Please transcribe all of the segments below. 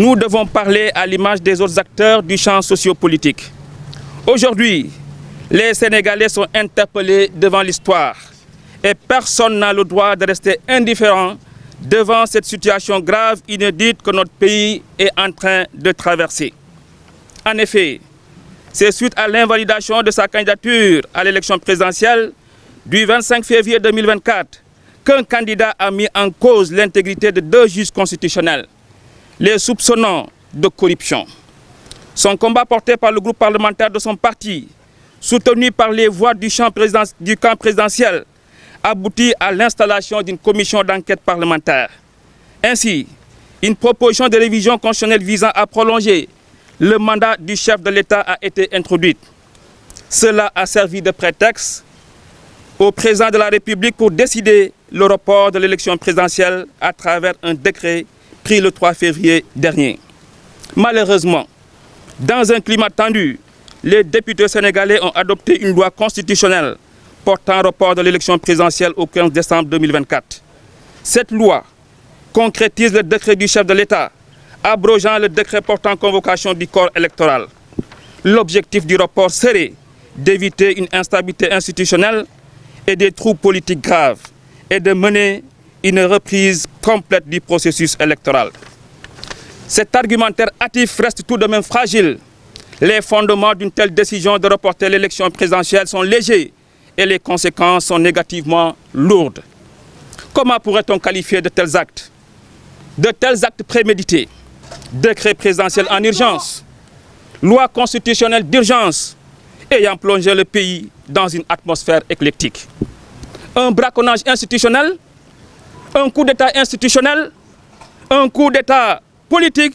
Nous devons parler à l'image des autres acteurs du champ sociopolitique. Aujourd'hui, les Sénégalais sont interpellés devant l'histoire et personne n'a le droit de rester indifférent devant cette situation grave, inédite que notre pays est en train de traverser. En effet, c'est suite à l'invalidation de sa candidature à l'élection présidentielle du 25 février 2024 qu'un candidat a mis en cause l'intégrité de 2 juges constitutionnels, les soupçonnant de corruption. Son combat porté par le groupe parlementaire de son parti, soutenu par les voix du camp présidentiel, aboutit à l'installation d'une commission d'enquête parlementaire. Ainsi, une proposition de révision constitutionnelle visant à prolonger le mandat du chef de l'État a été introduite. Cela a servi de prétexte au président de la République pour décider le report de l'élection présidentielle à travers un décret pris le 3 février dernier. Malheureusement, dans un climat tendu, les députés sénégalais ont adopté une loi constitutionnelle portant report de l'élection présidentielle au 15 décembre 2024. Cette loi concrétise le décret du chef de l'État, abrogeant le décret portant convocation du corps électoral. L'objectif du report serait d'éviter une instabilité institutionnelle et des troubles politiques graves et de mener une reprise complète du processus électoral. Cet argumentaire hâtif reste tout de même fragile. Les fondements d'une telle décision de reporter l'élection présidentielle sont légers et les conséquences sont négativement lourdes. Comment pourrait-on qualifier de tels actes? De tels actes prémédités, décret présidentiel en urgence, loi constitutionnelle d'urgence ayant plongé le pays dans une atmosphère éclectique. Un braconnage institutionnel, un coup d'État institutionnel, un coup d'État politique,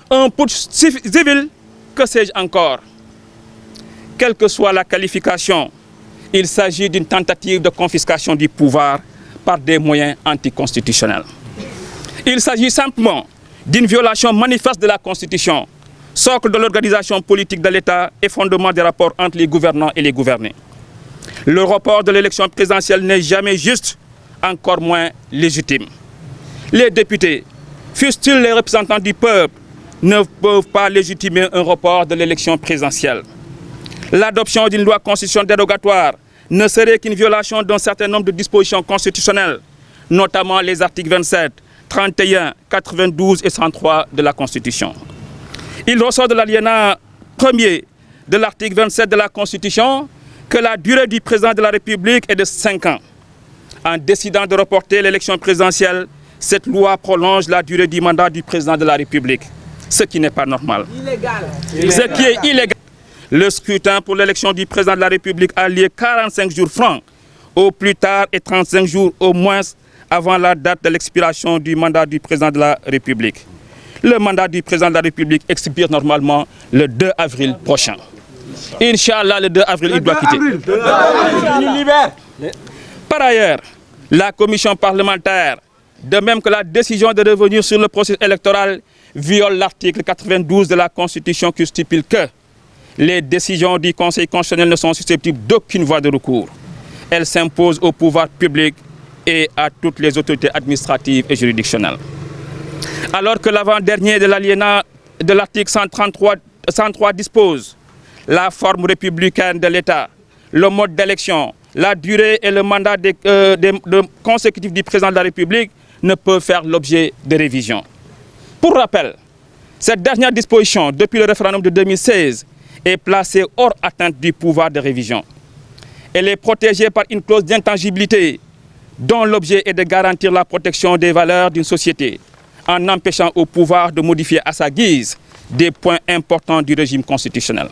un putsch civil, que sais-je encore? Quelle que soit la qualification, il s'agit d'une tentative de confiscation du pouvoir par des moyens anticonstitutionnels. Il s'agit simplement d'une violation manifeste de la Constitution, socle de l'organisation politique de l'État et fondement des rapports entre les gouvernants et les gouvernés. Le report de l'élection présidentielle n'est jamais juste, encore moins légitime. Les députés, fussent-ils les représentants du peuple, ne peuvent pas légitimer un report de l'élection présidentielle. L'adoption d'une loi constitutionnelle dérogatoire ne serait qu'une violation d'un certain nombre de dispositions constitutionnelles, notamment les articles 27, 31, 92 et 103 de la Constitution. Il ressort de l'alinéa 1er de l'article 27 de la Constitution que la durée du président de la République est de 5 ans. En décidant de reporter l'élection présidentielle, cette loi prolonge la durée du mandat du président de la République, ce qui n'est pas normal. Ce qui est illégal. Le scrutin pour l'élection du président de la République a lieu 45 jours francs, au plus tard et 35 jours au moins avant la date de l'expiration du mandat du président de la République. Le mandat du président de la République expire normalement le 2 avril prochain. Inch'Allah, le 2 avril, il doit quitter. Par ailleurs, la commission parlementaire, de même que la décision de revenir sur le processus électoral, viole l'article 92 de la Constitution qui stipule que les décisions du Conseil constitutionnel ne sont susceptibles d'aucune voie de recours. Elles s'imposent au pouvoir public et à toutes les autorités administratives et juridictionnelles. Alors que l'avant-dernier de l'alinéa de l'article 103 dispose la forme républicaine de l'État, le mode d'élection, la durée et le mandat consécutif du président de la République ne peuvent faire l'objet de révision. Pour rappel, cette dernière disposition, depuis le référendum de 2016, est placée hors atteinte du pouvoir de révision. Elle est protégée par une clause d'intangibilité dont l'objet est de garantir la protection des valeurs d'une société en empêchant au pouvoir de modifier à sa guise des points importants du régime constitutionnel.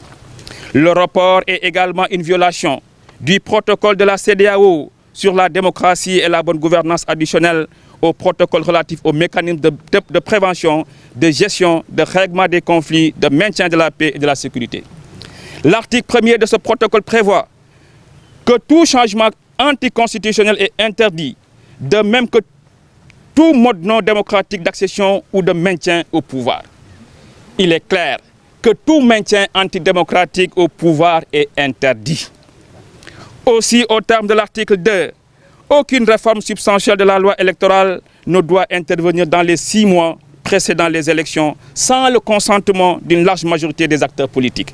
Le report est également une violation du protocole de la CEDEAO sur la démocratie et la bonne gouvernance additionnelle au protocole relatif aux mécanismes de prévention, de gestion, de règlement des conflits, de maintien de la paix et de la sécurité. L'article 1er de ce protocole prévoit que tout changement anticonstitutionnel est interdit, de même que tout mode non démocratique d'accession ou de maintien au pouvoir. Il est clair que tout maintien antidémocratique au pouvoir est interdit. Aussi, au terme de l'article 2, aucune réforme substantielle de la loi électorale ne doit intervenir dans les 6 mois précédant les élections sans le consentement d'une large majorité des acteurs politiques.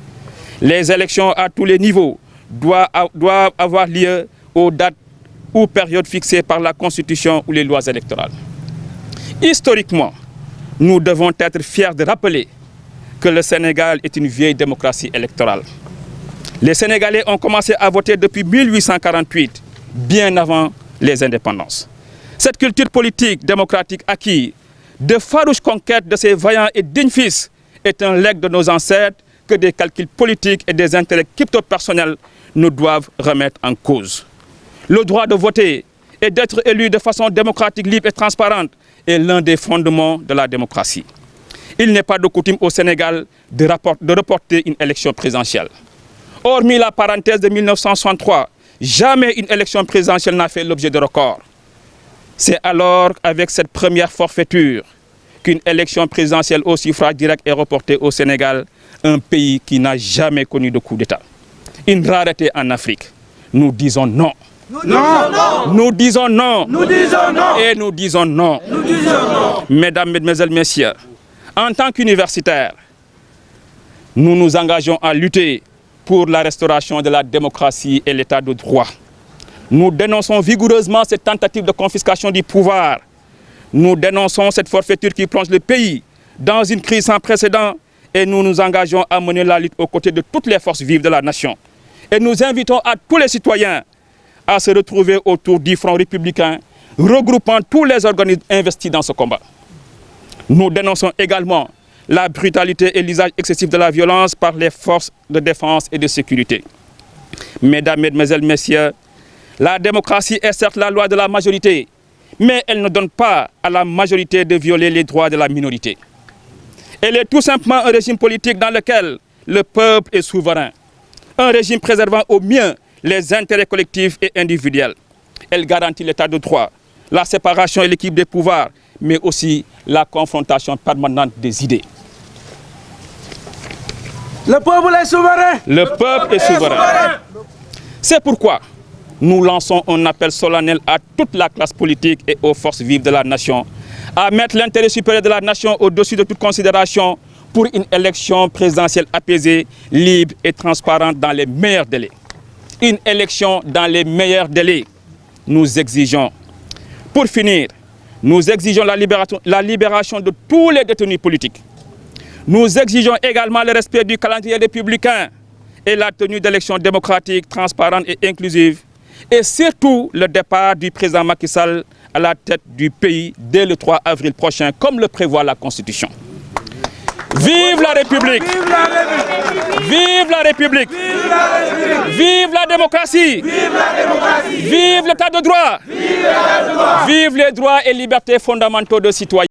Les élections à tous les niveaux doivent avoir lieu aux dates ou périodes fixées par la Constitution ou les lois électorales. Historiquement, nous devons être fiers de rappeler que le Sénégal est une vieille démocratie électorale. Les Sénégalais ont commencé à voter depuis 1848, bien avant les indépendances. Cette culture politique démocratique acquise, de farouches conquêtes de ces vaillants et dignes fils, est un legs de nos ancêtres que des calculs politiques et des intérêts crypto-personnels nous doivent remettre en cause. Le droit de voter et d'être élu de façon démocratique, libre et transparente est l'un des fondements de la démocratie. Il n'est pas de coutume au Sénégal de reporter une élection présidentielle. Hormis la parenthèse de 1963, jamais une élection présidentielle n'a fait l'objet de record. C'est alors avec cette première forfaiture qu'une élection présidentielle au suffrage direct est reportée au Sénégal, un pays qui n'a jamais connu de coup d'État. Une rareté en Afrique. Nous disons non. Nous disons non. Et nous disons non. Mesdames, Mesdemoiselles, Messieurs, en tant qu'universitaires, nous nous engageons à lutter pour la restauration de la démocratie et l'état de droit. Nous dénonçons vigoureusement cette tentative de confiscation du pouvoir. Nous dénonçons cette forfaiture qui plonge le pays dans une crise sans précédent et nous nous engageons à mener la lutte aux côtés de toutes les forces vives de la nation. Et nous invitons à tous les citoyens à se retrouver autour du front républicain, regroupant tous les organismes investis dans ce combat. Nous dénonçons également la brutalité et l'usage excessif de la violence par les forces de défense et de sécurité. Mesdames, Mesdemoiselles, Messieurs, la démocratie est certes la loi de la majorité, mais elle ne donne pas à la majorité de violer les droits de la minorité. Elle est tout simplement un régime politique dans lequel le peuple est souverain. Un régime préservant au mieux les intérêts collectifs et individuels. Elle garantit l'état de droit, la séparation et l'équilibre des pouvoirs, mais aussi la confrontation permanente des idées. Le peuple est souverain. Le peuple est souverain. C'est pourquoi nous lançons un appel solennel à toute la classe politique et aux forces vives de la nation à mettre l'intérêt supérieur de la nation au-dessus de toute considération pour une élection présidentielle apaisée, libre et transparente dans les meilleurs délais. Une élection dans les meilleurs délais, nous exigeons. Pour finir, nous exigeons la libération de tous les détenus politiques. Nous exigeons également le respect du calendrier républicain et la tenue d'élections démocratiques, transparentes et inclusives. Et surtout le départ du président Macky Sall à la tête du pays dès le 3 avril prochain, comme le prévoit la Constitution. Vive la République! Vive la République! Vive la démocratie! Vive l'état de droit! Vive les droits et libertés fondamentaux de citoyens!